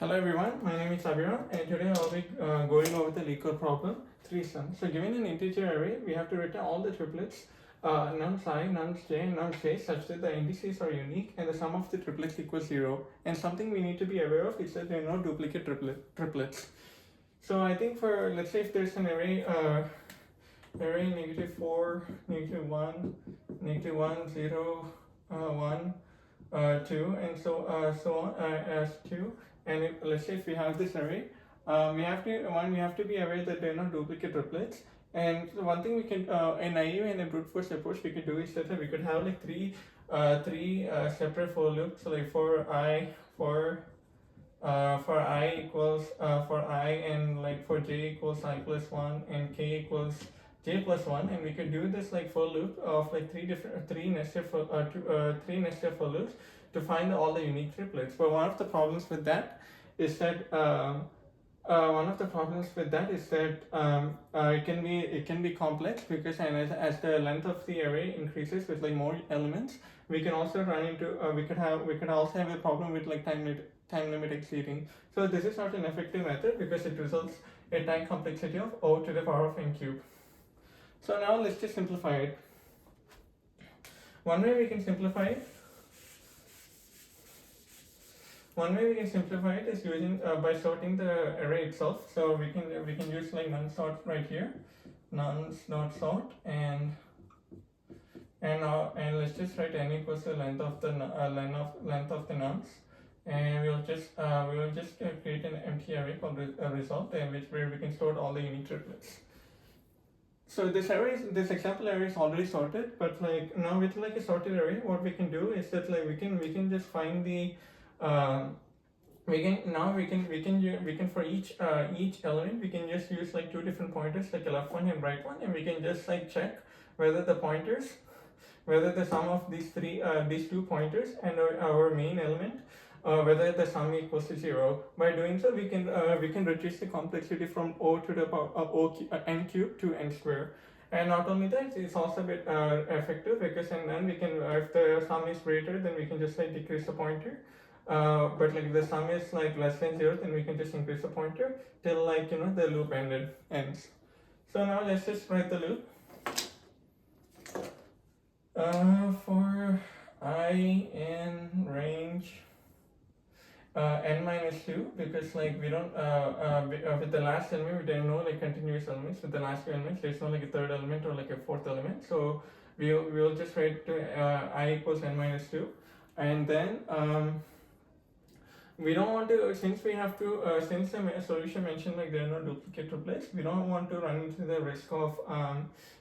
Hello everyone, my name is Abhiram and today I'll be going over the LeetCode problem 3-sum. So given an integer array, we have to return all the triplets nums I, nums j, and nums j such that the indices are unique and the sum of the triplets equals 0. And something we need to be aware of is that there are no duplicate triplets. So I think for, let's say if there's an array, array -4, -1, -1, 0, 1, 2, and so on as 2. And let's say if we have this array, we have to be aware that there are no duplicate triplets. And one thing we can in naive and a brute force approach we could do is that we could have like three separate for loops. So like for I equals for I, and like for j equals I plus 1 and k equals j plus 1, and we could do this like for loop of like three nested for loops to find all the unique triplets. But one of the problems with that is that it can be complex, because as the length of the array increases with like more elements, we can also run into we could also have a problem with like time limit exceeding. So this is not an effective method because it results in time complexity of O to the power of n cube. So now let's just simplify it. One way we can simplify it is using by sorting the array itself. So we can use like none sort right here, none dot sort, and let's just write n equals the length of the length of the nuns, and we will just create an empty array called result, where we can store all the unique triplets. So this example array is already sorted, but like now with like a sorted array, what we can do is that like we can just find the we can for each element we can just use like two different pointers, like a left one and right one, and we can just like check whether the sum of these two pointers and our main element, whether the sum equals to 0. By doing so, we can reduce the complexity from O to the power of n cube to n square. And not only that, it's also a bit effective, because then we can, if the sum is greater, then we can just like decrease the pointer. But like if the sum is like less than 0, then we can just increase the pointer till like the loop ends. So now let's just write the loop. For I in range n minus 2, because like we don't with the last element we don't know like continuous elements. With the last two elements there's no like a third element or like a fourth element, so we will just write to I equals n minus 2, and then we don't want to, since we have to since the solution mentioned like there are no duplicate triplets, we don't want to run into the risk of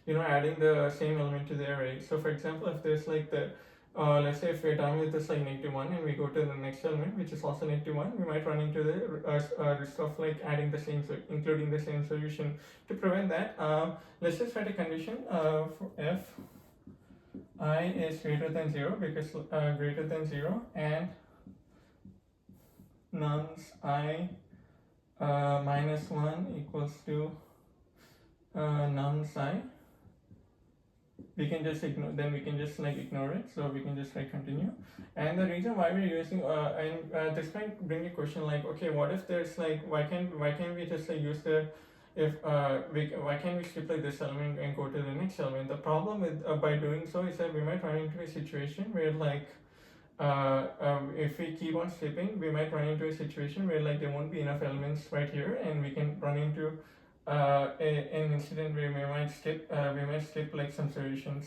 adding the same element to the array. So for example, if there's like the let's say if we're done with this like -1 and we go to the next element which is also -1, we might run into the risk of like adding the same, including the same solution. To prevent that, let's just write a condition for if I is greater than 0, because greater than 0, and nums I minus 1 equals to nums I. We can just ignore, then we can just like ignore it, so we can just like continue. And the reason why we're using this might bring a question like, okay, what if there's like, why can't we just like use the, if why can't we skip like this element and go to the next element? The problem with by doing so is that we might run into a situation where like if we keep on skipping, we might run into a situation where like there won't be enough elements right here, and we can run into an incident where we might skip like some solutions.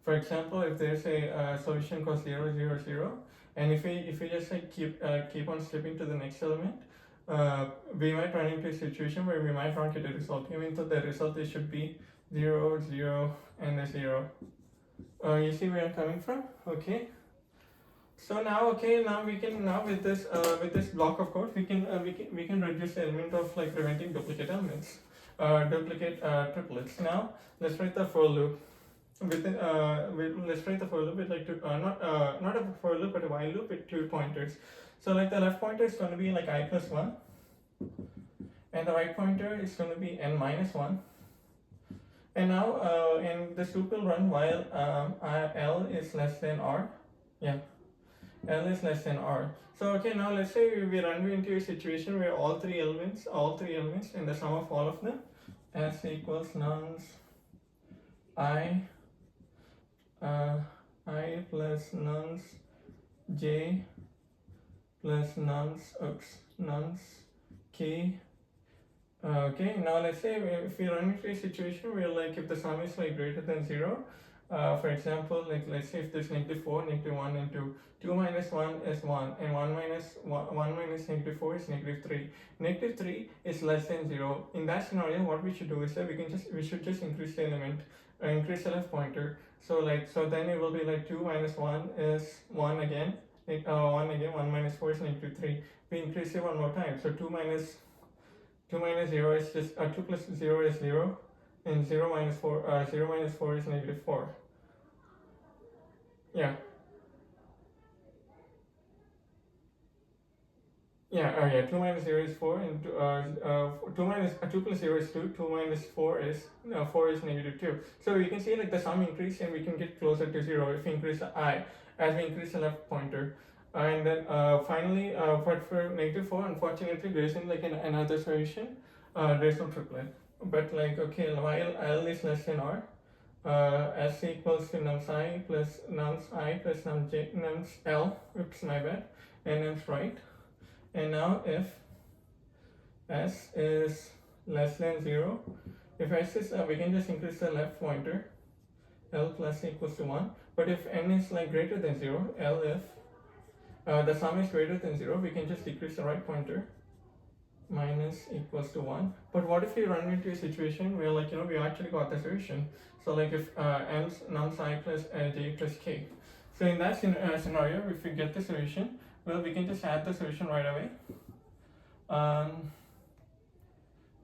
For example, if there's a solution called 0 0 0, and if we just like keep on skipping to the next element, we might run into a situation where we might not get a result, even though the result should be 0 0 and a 0. You see where I'm coming from? Okay. So now, with this block of code, we can reduce the element of like preventing duplicate elements, duplicate triplets. Now let's write the for loop. Let's write the for loop with like not a for loop but a while loop with 2 pointers. So like the left pointer is going to be like I plus 1, and the right pointer is going to be n minus 1. And now and this loop will run while L is less than R. Yeah. L is less than R. So okay, now let's say we run into a situation where all three elements and the sum of all of them S equals nums uh, I plus nums j plus nums k. Okay, now let's say if we run into a situation where like if the sum is like greater than 0, for example, like let's say if there's -4, -1 and 2, 2 minus 1 is 1 and 1 minus -4 is -3. -3 is less than 0. In that scenario, what we should do is that we should just increase the element, increase the left pointer. So then it will be like 2 minus 1 is 1 again, 1 minus 4 is -3. We increase it one more time, so 2 minus 0 is just 2 plus 0 is 0, and 0 minus 4 is -4. Yeah. Yeah, 2 minus 0 is 4, and 2 plus 0 is 2, 2 minus 4 is -2. So you can see like the sum increase and we can get closer to 0 if we increase the I as we increase the left pointer. And then finally, but for -4, unfortunately, there isn't like another solution. There's no triplet. But like, okay, while L is less than R, S equals to nums I plus nums L, oops, my bad, and nums right. And now if S is less than 0, if S is, we can just increase the left pointer, L plus equals to 1. But if N is like greater than 0, L if the sum is greater than 0, we can just decrease the right pointer, minus equals to 1. But what if we run into a situation where like, we actually got the solution? So like if nums I plus j plus k. So in that scenario, if we get the solution, well, we can just add the solution right away.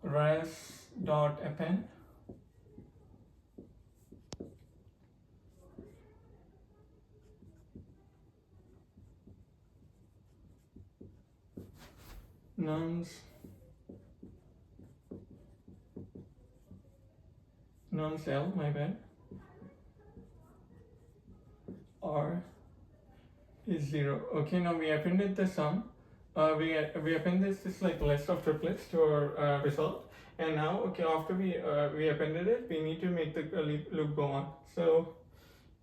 Res dot append nums L, my bad, R is 0. Okay, now we appended the sum. We appended this like list of triplets to our result, and now okay, after we appended it, we need to make the loop go on. So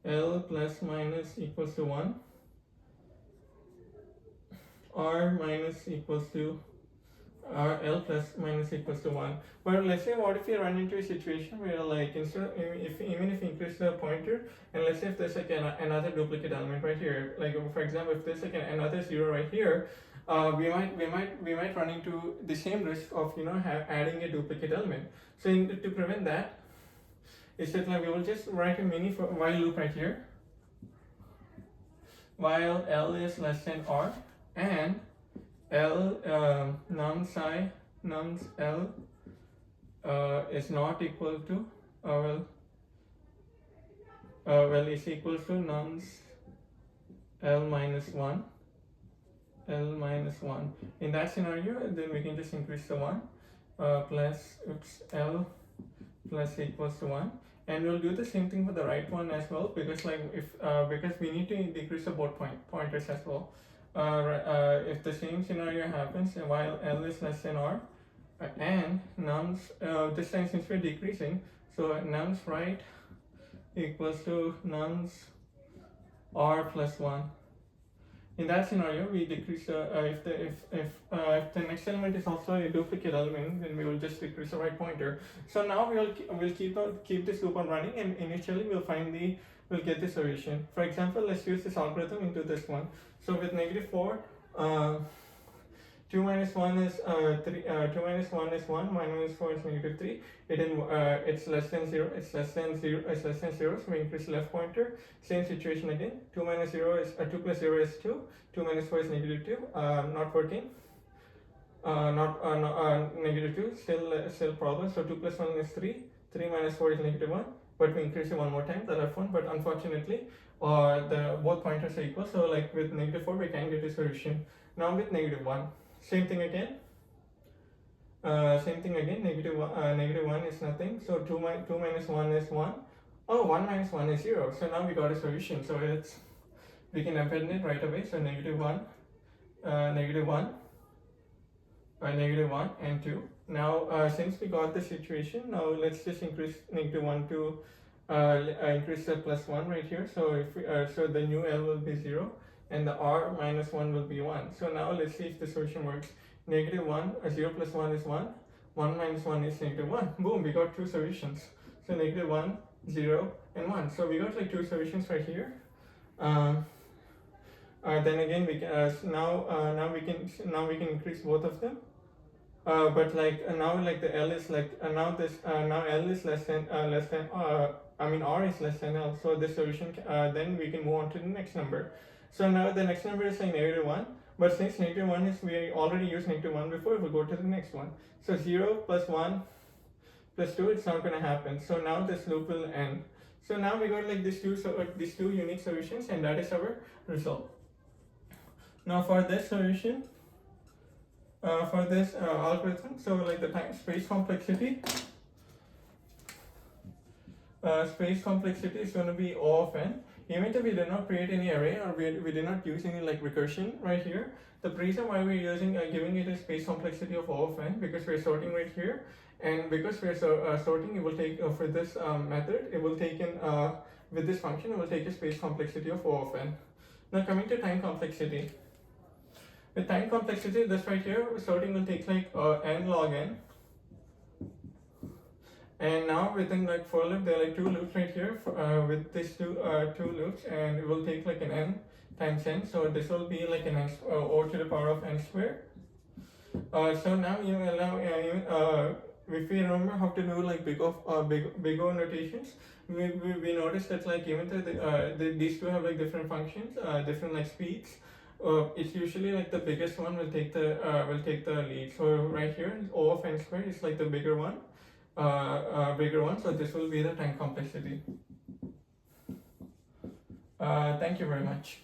L plus minus equals to 1, R minus equals to L plus minus equals to 1. But let's say what if you run into a situation where like instead even if you increase the pointer, and let's say if there's like another duplicate element right here, like for example if there's like another 0 right here, we might run into the same risk of adding a duplicate element. So to prevent that, is that like we will just write a mini for while loop right here, while L is less than R and L nums L is not equal to is equal to nums L minus 1. In that scenario, then we can just increase the 1 plus L plus equals to 1, and we'll do the same thing for the right one as well, because like if because we need to decrease the both pointers as well. If the same scenario happens while L is less than R and nums, this time since we're decreasing, so nums right equals to nums R plus 1. In that scenario, we decrease if the next element is also a duplicate element, then we will just decrease the right pointer. So now we'll keep this loop on running, and initially we'll get the solution. For example, let's use this algorithm into this one. So with -4, 2 minus 1 is 3. 2 minus 1 is 1. 1 minus 4 is -3. It's less than 0. It's less than 0. So we increase left pointer. Same situation again. 2 minus 0 is 2 plus 0 is 2. 2 minus 4 is -2. Not working. -2. Still problem. So 2 plus 1 is 3. 3 minus 4 is -1. But we increase it one more time, the left one. But unfortunately, both pointers are equal. So like with -4, we can get a solution. Now with -1. Same thing again. -1 is nothing. So 2 minus 1 is 1. Oh, 1 minus 1 is 0. So now we got a solution. So we can append it right away. So negative 1, negative 1, negative 1 and 2. Now since we got the situation, now let's just increase negative 1 to increase the plus 1 right here. So if we, so the new L will be 0 and the R minus 1 will be 1. So now let's see if the solution works. Negative 1, 0 plus 1 is 1, 1 minus 1 is negative 1. Boom, we got two solutions. So negative 1, 0 and 1. So we got like two solutions right here. Then again we can now we can increase both of them. But like now like the L is like now L is less than I mean R is less than L. So this solution then we can move on to the next number. So now the next number is like negative 1. But since negative 1 is, we already used negative 1 before, we'll go to the next one. So 0 plus 1 plus 2, it's not going to happen. So now this loop will end. So now we got like these two unique solutions, and that is our result. Now for this solution, for this algorithm, so like the time space complexity is going to be O of n. Even if we did not create any array, or we did not use any like recursion right here, the reason why we're using giving it a space complexity of O of n, because we're sorting right here, and because we're sorting, it will take for this method, it will take in with this function, it will take a space complexity of O of n. Now coming to time complexity. With time complexity, this right here, sorting will take like n log n. And now within like for loop, there are like two loops right here with these two loops, and it will take like an n times n. So this will be like an n O to the power of n squared. So now if we remember how to do like big O notations, we noticed that like even though these two have like different functions, different like speeds. It's usually like the biggest one will take the lead. So right here, O of n squared is like the bigger one. So this will be the time complexity. Thank you very much.